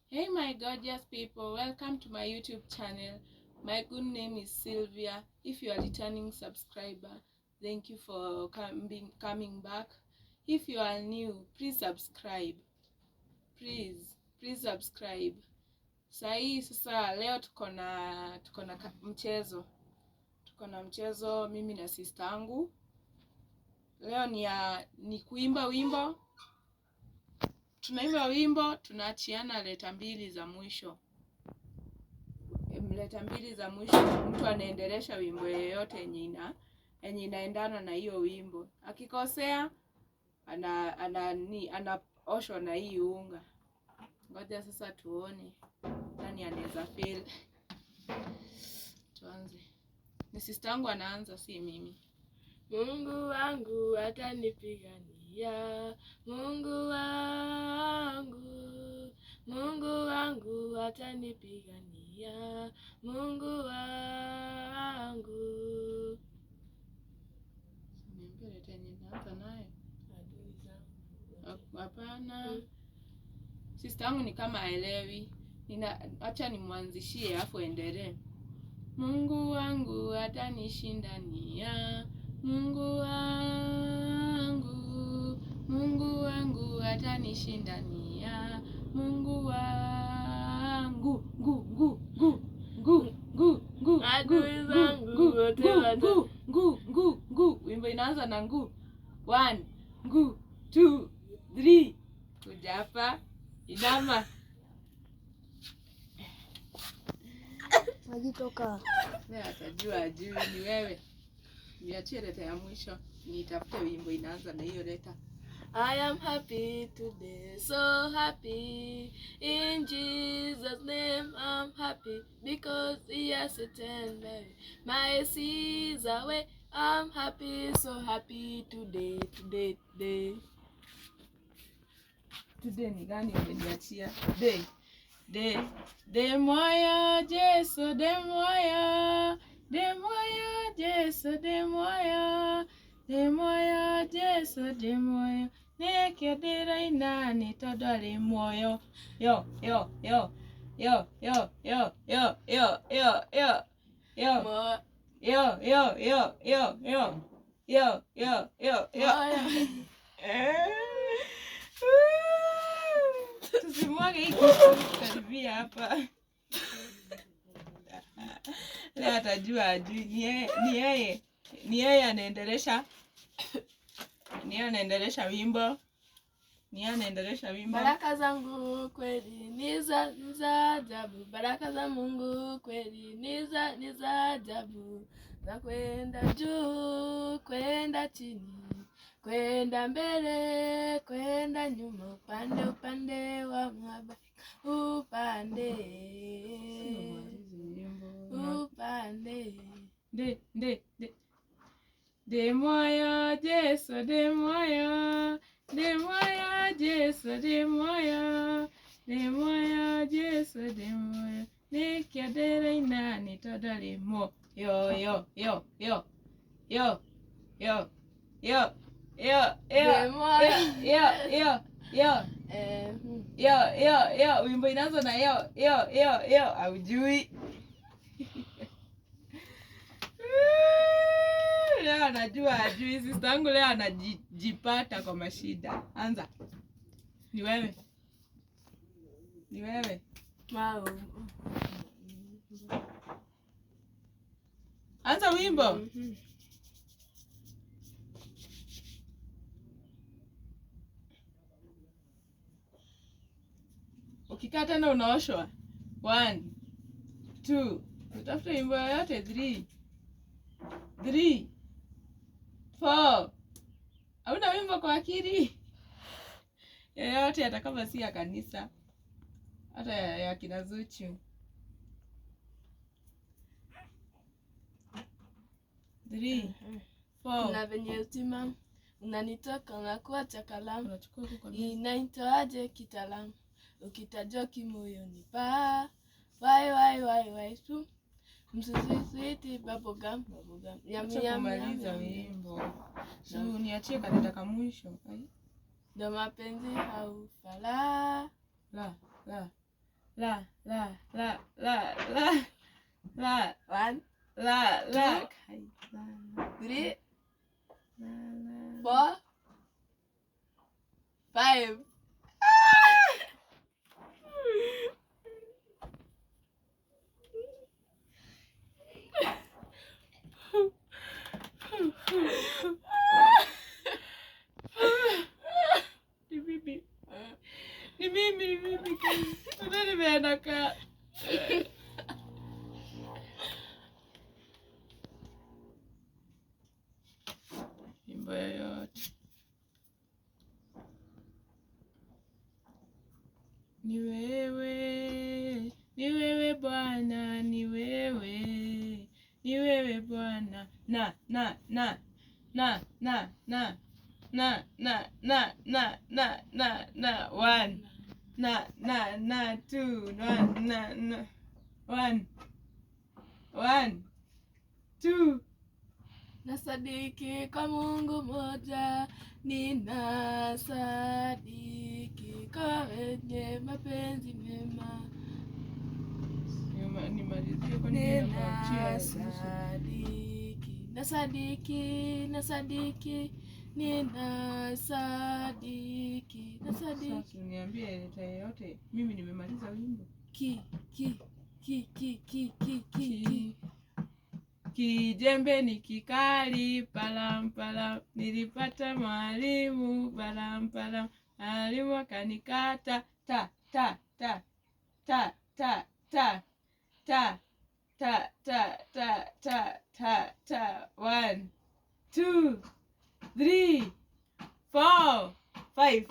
Hey my gorgeous people, welcome to my YouTube channel. My good name is Sylvia. If you are a returning subscriber, thank you for coming back. If you are new, please subscribe. Please subscribe. Sasa leo tuko na mchezo. Tuko na mchezo mimi na sister yangu. Leo ni kuimba wimbo. Tunaimba wimbo, tunaachiana leta mbili za mwisho. Leta mbili za mwisho, mtu anaendelesha wimbo yoyote yenye inaendana na hiyo wimbo. Akikosea anaoshwa na hii unga. Ngoja sasa tuone nani anaweza fail. Tuanze. Ni sister yangu anaanza, si mimi. Mungu wangu atanipigania, Mungu wangu atanipigania, Mungu wangu. Niambie tena naanza naye. Hapana. Sister yangu ni kama haelewi. Acha nimwanzishie afu endelee. Mungu wangu atanishindania, Mungu wangu atanishindania, Mungu wangu Adui zangu wote wimbo inaanza na ngu. 1 2 3 kuja hapa inama. Najitoka. Wewe atajua ajui ni wewe. Niachie leta ya mwisho. Nitafute wimbo inaanza na hiyo leta. I am happy today, so happy. In Jesus' name I'm happy because He has taken my sins away. I'm happy, so happy today. Today ni gani umeniachia? De moyo Jesu, de moyo Jesu, de moyo Jesu, de moyo nekendera inani todari moyo yo tusimwage hiki karibia hapa. Leo atajua ajui. Ni yeye anaendelesha. Ni anaendelesha wimbo. Baraka zangu kweli ni za ajabu. Baraka za Mungu kweli ni za ajabu. Za kwenda juu, kwenda chini, kwenda mbele, kwenda nyuma, upande wa mabaraka, upande. De moyo Jesu, de moyo Jesu, de moyo Jesu, de moyo nekendera inani todari mo yo wimbo inaanza na yo aujui. Leo anajua ajui. Sister yangu leo anajipata kwa mashida. Anza. Ni wewe. Anza wimbo. Ukikaa tena unaoshwa. 1 2 utafuta wimbo yote 3 4. Hauna wimbo kwa akili yoyote, hata kama si ya kanisa, hata ya kina Zuchu. 3 4. Na venye utima unanitoka unakuwa chakalamu. Inaitoaje kitaalamu ukitajwa kimoyoni pa why msisiti bubblegum Kumaliza wimbo. Niachie kanitaka mwisho. Ndo mapenzi haufala. La La, la, la, la, la, la. 1, La, la. 3, La, la. 4, 5. Ni mimi. Ndio nimeenda ka. Nyimbo yoyote. Ni wewe Bwana, ni wewe Bwana. Na. 1 na 2 na 1 2. Nasadiki kwa Mungu moja, ninasadiki kwa wenye mapenzi mema. Nimalizie kwa Nasadiki. Sasa niambie leta yote. Mimi nimemaliza wimbo. Kijembe ni kikali, palam, nilipata mwalimu, palam, mwalimu akanikata, ta. 1 2 3 4 5.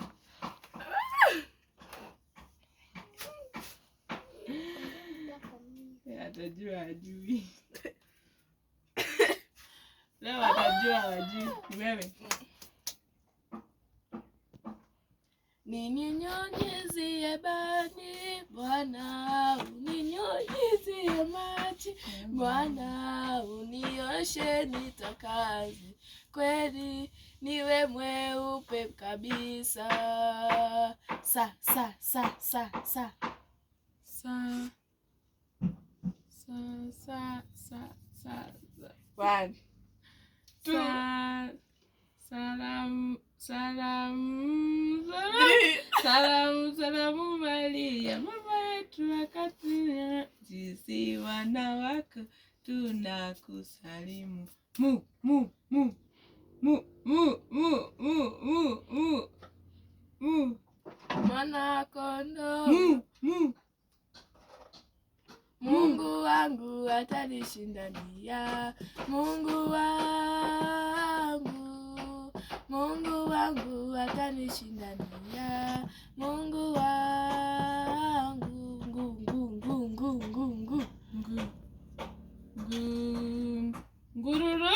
Atajua ajui. Leo atajua ajui. Wewe. Ninyunyizie bani Bwana, uninyunyizie maji Bwana, unioshe nitakaze, kweli niwe mweupe kabisa. Sa 1 2 Salamu Maria, mama yetu wakati sisi wanawake tunakusalimu. Mu. Mwana kondoo. Mu. Mungu wangu atanishindania. Mungu wangu atanishindania. Mungu wangu. Ngururu.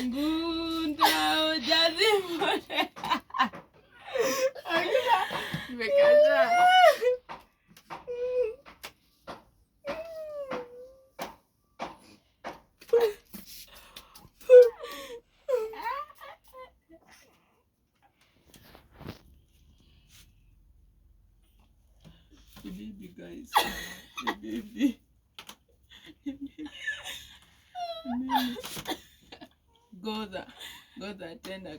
Ngunda ujazimone. Nimekataa. Baby guys. Baby. Goza tena.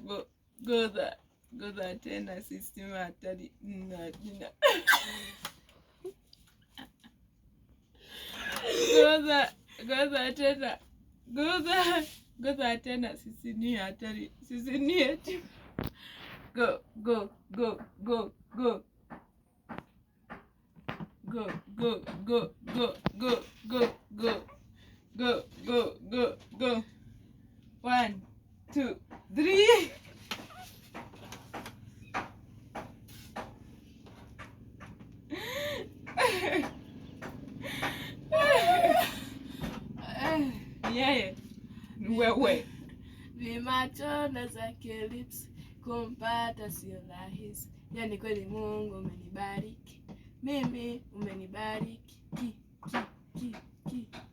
Goza tena sisi hatari nina. Goza tena. Goza tena sisi ni hatari. Sisi ni eti. Go. Go. 1 2 3. Yeah. Wewe. Vimacho na zake lips kumpata sio rahisi. Yani kweli Mungu umenibariki. Mimi umenibariki.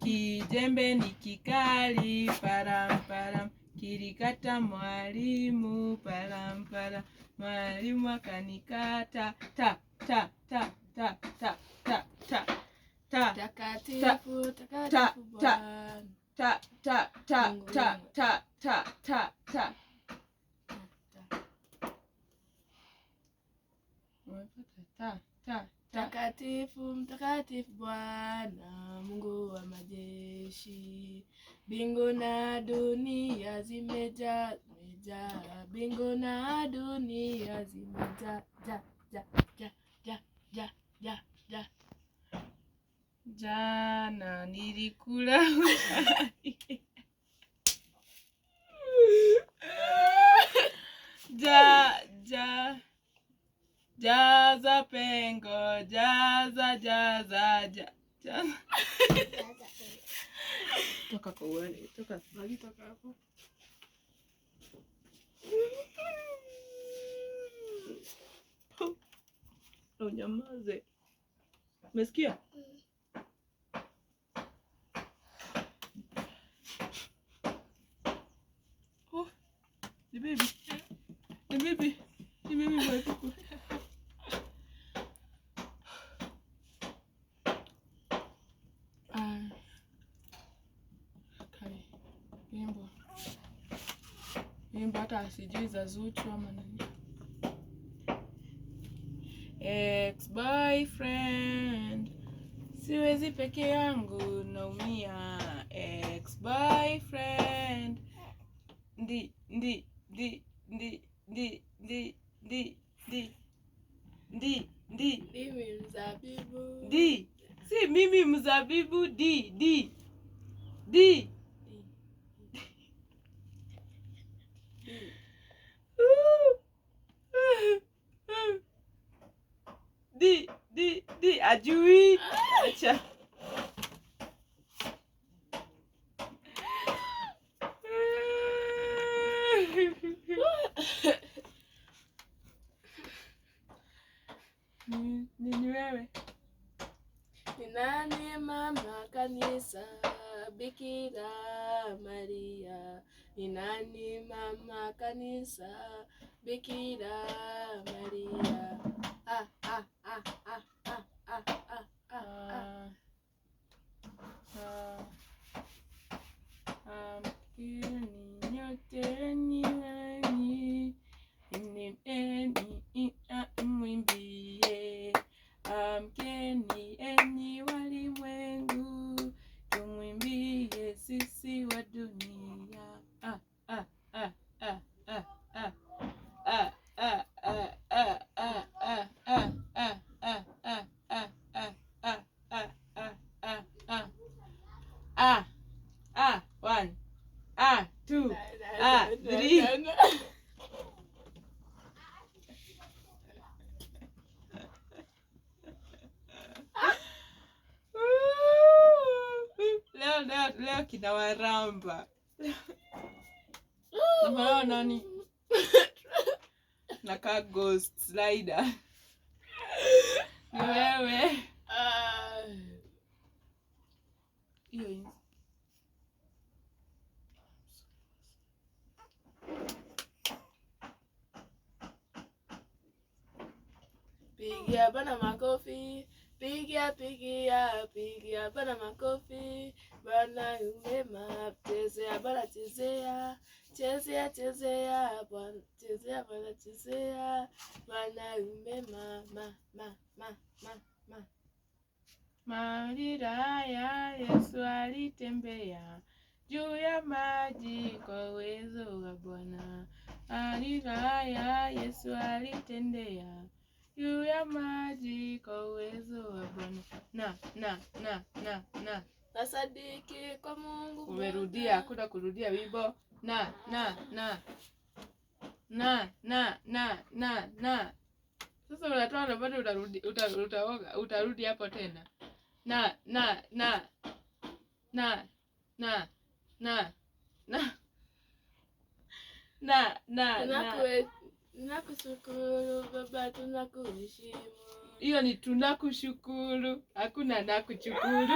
kijembe ni kikali, param param, kilikata mwalimu, param param, mwalimu akanikata, ta ta ta ta ta ta ta ta. Takatifu, takatifu Bwana. Ta ta ta ta ta ta ta ta. Ta ta. Takatifu, mtakatifu Bwana, Mungu wa majeshi. Mbingu na dunia zimejaa, mbingu na dunia zimejaa, ja ja ja ja ja ja ja. Jana nilikula jaza pengo, jaza. Toka kwa uani, toka bali, toka hapo. Unyamaze. Umesikia? Oh, ni baby watuko. Wimbo hata sijui za Zuchu ama nani. Ex-boyfriend, siwezi peke yangu naumia. Ex-boyfriend, ndi mimi mzabibu. Di, si mimi mzabibu, di di ajui. Acha. Nini wewe? Ni nani mama kanisa, Bikira Maria? Ni nani mama kanisa, Bikira Maria? Ah ah ah ah ah ah ah ah. Nyote ni nani? Mwimbie. Amkeni enyi walimwengu, tumwimbie sisi wa dunia. One, two, three. Leo kina waramba. Naona nani? Naka ghost slider. Ni wewe. Hiyo. Pigia bana makofi. Pigia bana makofi. Bwana umema, chezea bana chezea. Chezea bwana, chezea bana chezea. Bwana umema, ma. Maulida ya Yesu alitembea juu ya maji kwa uwezo wa Bwana. Maulida ya Yesu alitembea juu ya maji kwa uwezo wa Bwana. Na. Nasadiki kwa Mungu. Umerudia, hakuna kurudia wimbo. Na. Sasa unatoa na bado utarudi hapo tena. Na. Nakushukuru Baba, tunakuheshimu. Hiyo ni tunakushukuru, hakuna nakushukuru.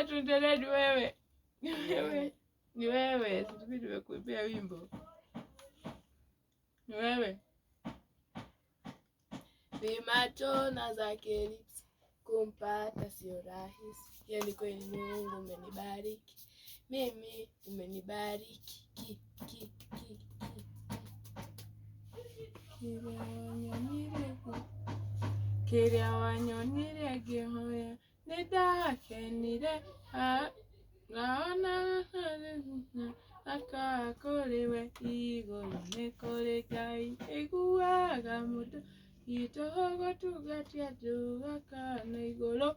Tuendelee ni wewe. Sisi nimekuimbia wimbo. Ni wewe. Vimachona zake lips kumpata sio rahisi. Yani kweli Mungu umenibariki. Mimi umenibariki. Kiria wanyonire gihoya nidakenire naona akakoriwe iguru nikuri Ngai iguaga mundu itohogo tugatia tugakana iguru lo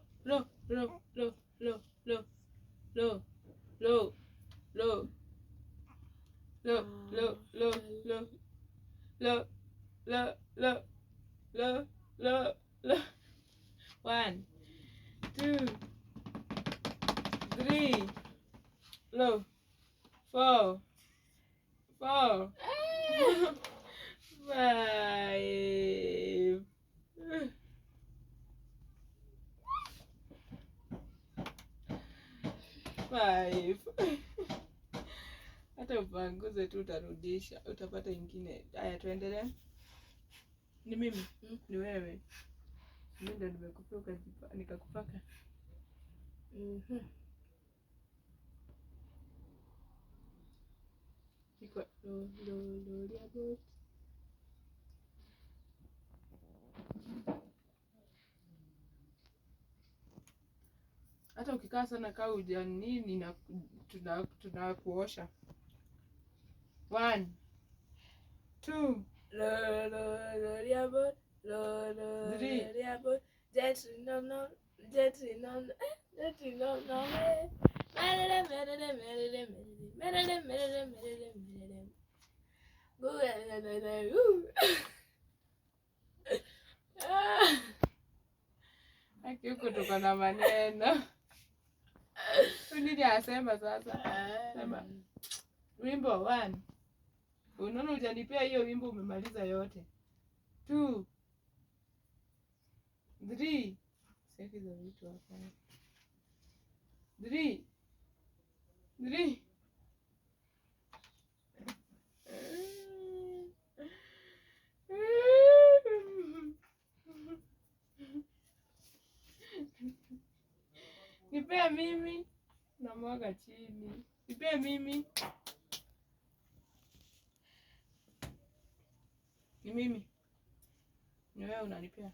One, two, three, low, four, five. Hata upanguze tu utarudisha, utapata ingine. Haya, tuendelee. Ni mimi? Ni wewe. Mimi ndo nimekupaka nikakupaka. Iko lo hata ukikaa sana kaa ujanini na tunakuosha. 1 2 Aki huko tuko na maneno. Nini asema sasa? Sema. Wimbo 1. Unaona hujanipea hiyo wimbo umemaliza yote. 2 3 Sasa hizo vitu hapa. 3 Nipea mimi na mwaga chini. Nipea mimi. Ni mimi. Ni wewe unanipea.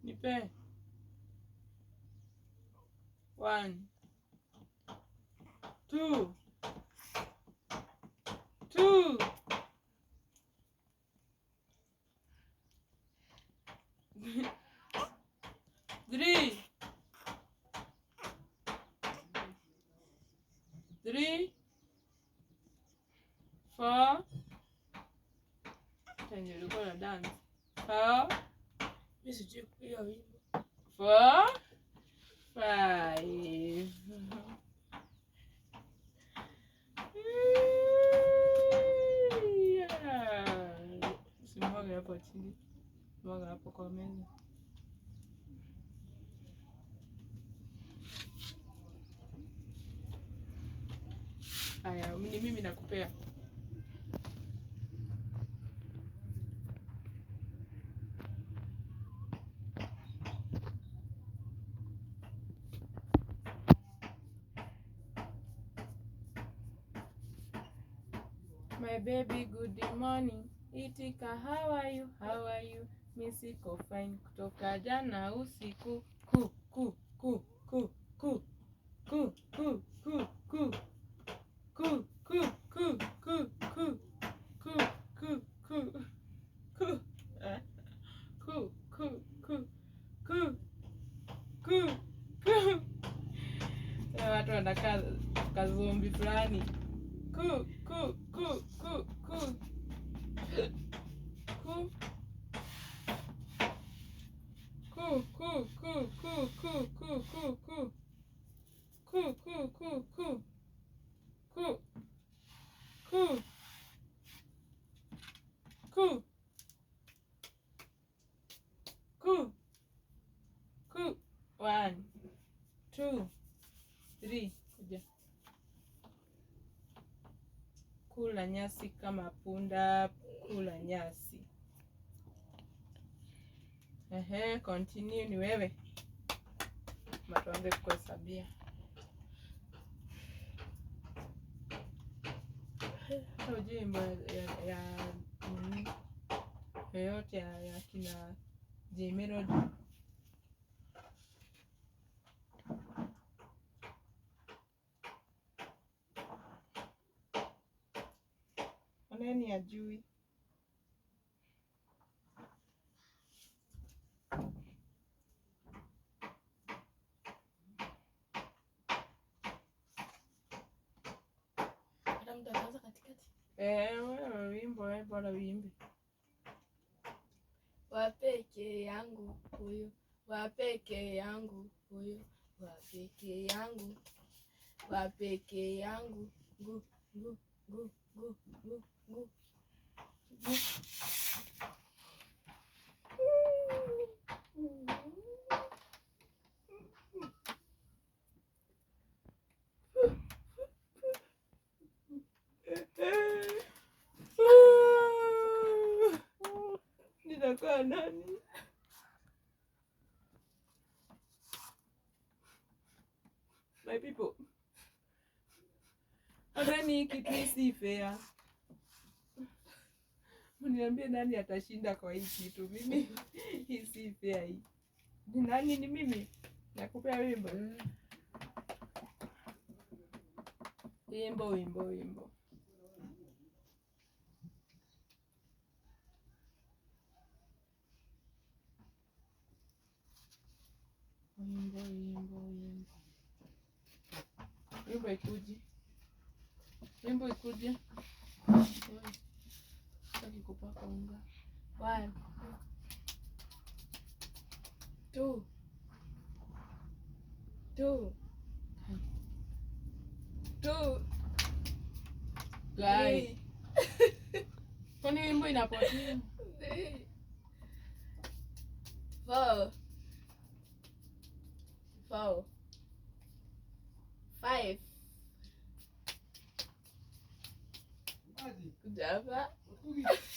Nipe. 1 2 3 4 Tanya ulikuwa na dance. 4 Mimi sijui hiyo wimbo. 4 5 Simwaga hapo chini. Mwaga hapo kwa meza. Haya, ni mimi nakupea. My baby, good morning. Itika, how are you? How are you? Misiko fine kutoka jana usiku. Ku. Watu wanakaa kazombi fulani. Ku, ku, ku, ku, ku. Ku. Ku, ku, ku, ku, ku, ku, ku, ku. Ku, ku, ku, ku. Ku. Ku. Ku. Ku. Ku. 1, 2, 3. Kuja. Kula nyasi kama punda, kula nyasi. Continue, ni wewe. Matuanze kuhesabia. Hujui wimbo ya yoyote ya kina J Melody? Nani ajui? Hata mtu akaanza katikati. Wewe wimbo bora uimbe. Wa peke yangu huyo, wa peke yangu huyo, wa peke yangu, wa peke yangu, gu gu gu gu gu gu. Nitakuwa nani? My people. Nani kitu si fair? Mniambie nani atashinda kwa hii kitu? Mimi hii si fair hii. Ni nani? Ni mimi? Nakupea wimbo. Wimbo. Wimbo. Wimbo ikuje. Wimbo ikuje. Sitaki kupaka unga. 1, 2, 2, 2, Gai. Kwani wimbo inapotea? 4, 4, 5. Kuja hapa.